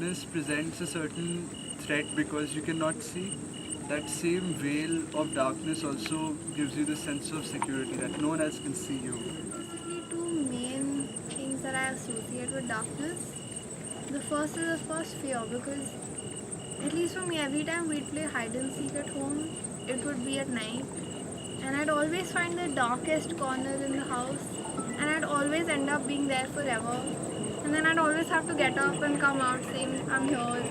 darkness presents a certain threat because you cannot see, that same veil of darkness also gives you the sense of security that no one else can see you. Basically, two main things that I associate with darkness. The first is, of course, fear, because at least for me, every time we'd play hide and seek at home, it would be at night, and I'd always find the darkest corner in the house, and I'd always end up being there forever. And then I'd always have to get up and come out saying, I'm here.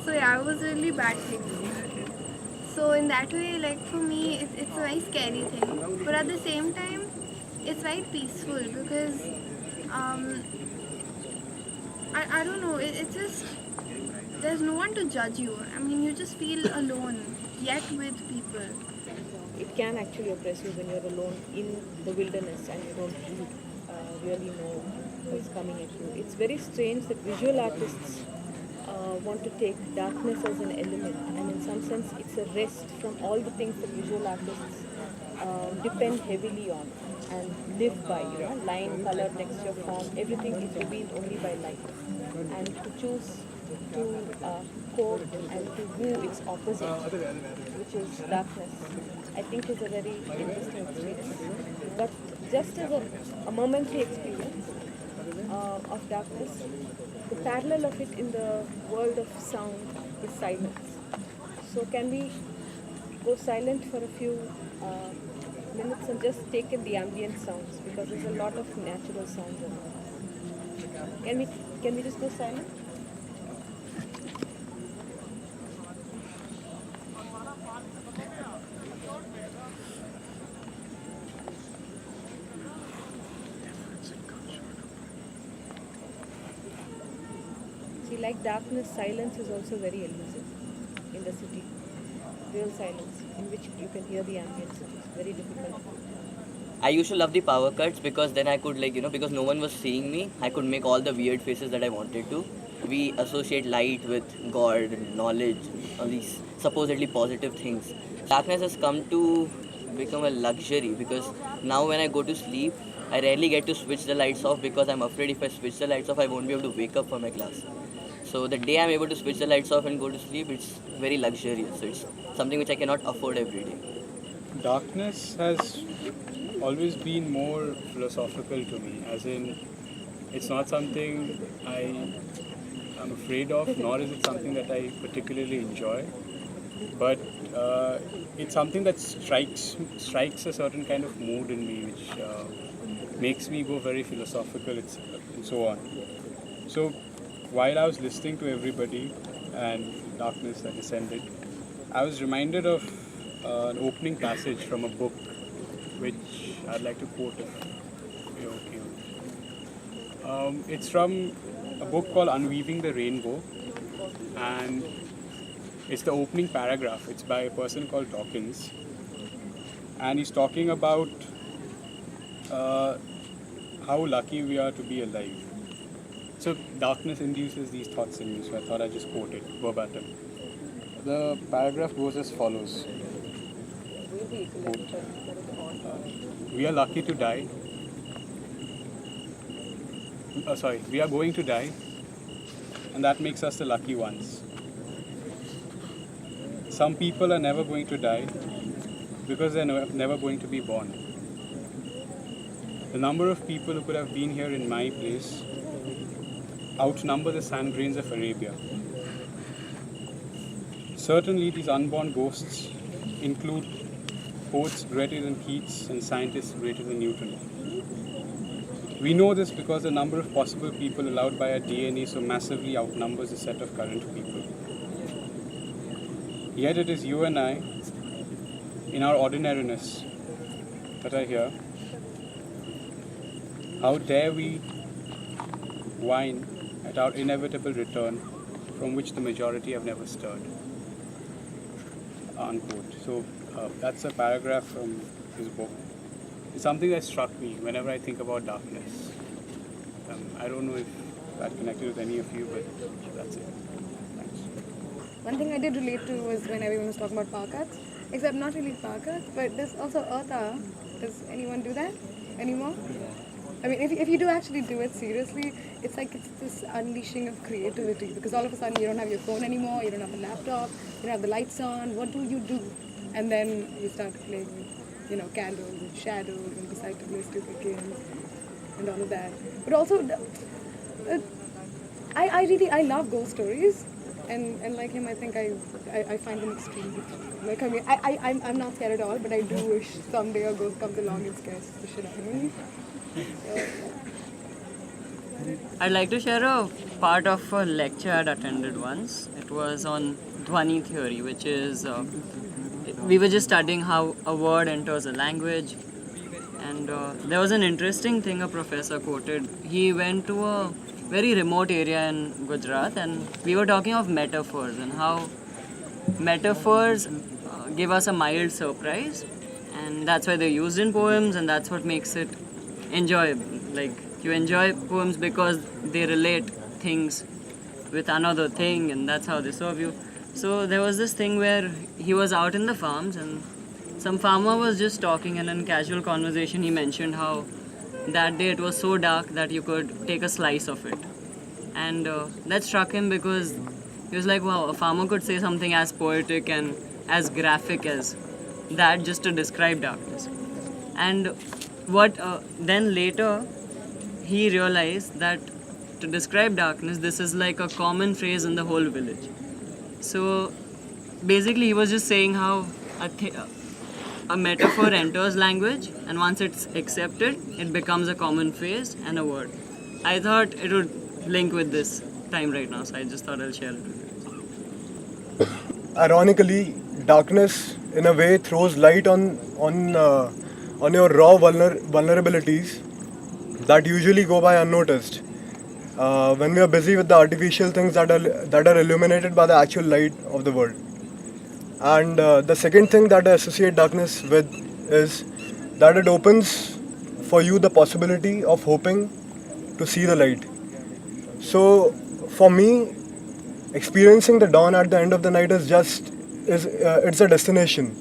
So, yeah, it was a really bad thing. So, in that way, like for me, it's a very scary thing. But at the same time, it's very peaceful because um, I don't know, it's just there's no one to judge you. I mean, you just feel alone, yet with people. It can actually oppress you when you're alone in the wilderness and you don't really know what's coming at you. It's very strange that visual artists want to take darkness as an element, and in some sense it's a rest from all the things that visual artists depend heavily on and live by, line, color, texture, form, everything is revealed only by light. And to choose to cope and to woo its opposite, which is darkness, I think is a very interesting experience. But just as a momentary experience of darkness, the parallel of it in the world of sound is silence. So can we go silent for a few minutes and just take in the ambient sounds, because there's a lot of natural sounds around. Can we just go silent? See, like darkness, silence is also very elusive in the city. Real silence in which you can hear the ambient city. It's very difficult. I used to love the power cuts because then I could because no one was seeing me, I could make all the weird faces that I wanted to. We associate light with God and knowledge, all these supposedly positive things. Darkness has come to become a luxury because now when I go to sleep, I rarely get to switch the lights off because I'm afraid if I switch the lights off, I won't be able to wake up for my class. So the day I'm able to switch the lights off and go to sleep, it's very luxurious. So it's something which I cannot afford every day. Darkness has always been more philosophical to me, as in, it's not something I'm afraid of, nor is it something that I particularly enjoy. But it's something that strikes a certain kind of mood in me, which makes me go very philosophical and so on. So while I was listening to everybody and darkness that descended, I was reminded of an opening passage from a book, which I'd like to quote if you're okay with. It's from a book called Unweaving the Rainbow, and it's the opening paragraph. It's by a person called Dawkins, and he's talking about how lucky we are to be alive. So darkness induces these thoughts in me, so I thought I'd just quote it verbatim. The paragraph goes as follows. Quote, we are lucky to die. We are going to die, and that makes us the lucky ones. Some people are never going to die because they're never going to be born. The number of people who could have been here in my place outnumber the sand grains of Arabia. Certainly, these unborn ghosts include poets greater than Keats and scientists greater than Newton. We know this because the number of possible people allowed by our DNA so massively outnumbers the set of current people. Yet it is you and I, in our ordinariness, that are here. How dare we whine at our inevitable return, from which the majority have never stirred. Unquote. So that's a paragraph from his book. It's something that struck me whenever I think about darkness. I don't know if that connected with any of you, but that's it. Thanks. One thing I did relate to was when everyone was talking about power cuts, except not really power cuts, but there's also earth hour. Does anyone do that anymore? I mean, if you do actually do it seriously, it's like it's this unleashing of creativity, because all of a sudden you don't have your phone anymore, you don't have a laptop, you don't have the lights on. What do you do? And then you start playing with, candles and shadows and decide to play stupid games and all of that. But also, I love ghost stories, and like him, I think I find them extremely cool. Like, I mean, I'm not scared at all, but I do wish someday a ghost comes along and scares the shit out of me. I'd like to share a part of a lecture I'd attended once. It was on Dhwani theory, which is we were just studying how a word enters a language, and there was an interesting thing a professor quoted. He went to a very remote area in Gujarat, and we were talking of metaphors and how metaphors give us a mild surprise, and that's why they're used in poems, and that's what makes it enjoyable. Like, you enjoy poems because they relate things with another thing, and that's how they serve you. So there was this thing where he was out in the farms, and some farmer was just talking, and in casual conversation he mentioned how that day it was so dark that you could take a slice of it. And that struck him, because he was like, wow, a farmer could say something as poetic and as graphic as that just to describe darkness. And what then later he realized that to describe darkness, this is like a common phrase in the whole village. So basically he was just saying how a metaphor enters language, and once it's accepted, it becomes a common phrase and a word. I thought it would link with this time right now, so I just thought I'll share it with you. Ironically, darkness in a way throws light on your raw vulnerabilities that usually go by unnoticed. When we are busy with the artificial things that are illuminated by the actual light of the world. And the second thing that I associate darkness with is that it opens for you the possibility of hoping to see the light. So for me, experiencing the dawn at the end of the night is it's a destination,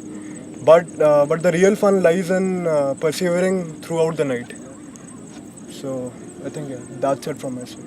but the real fun lies in persevering throughout the night. So I think that's it from my side.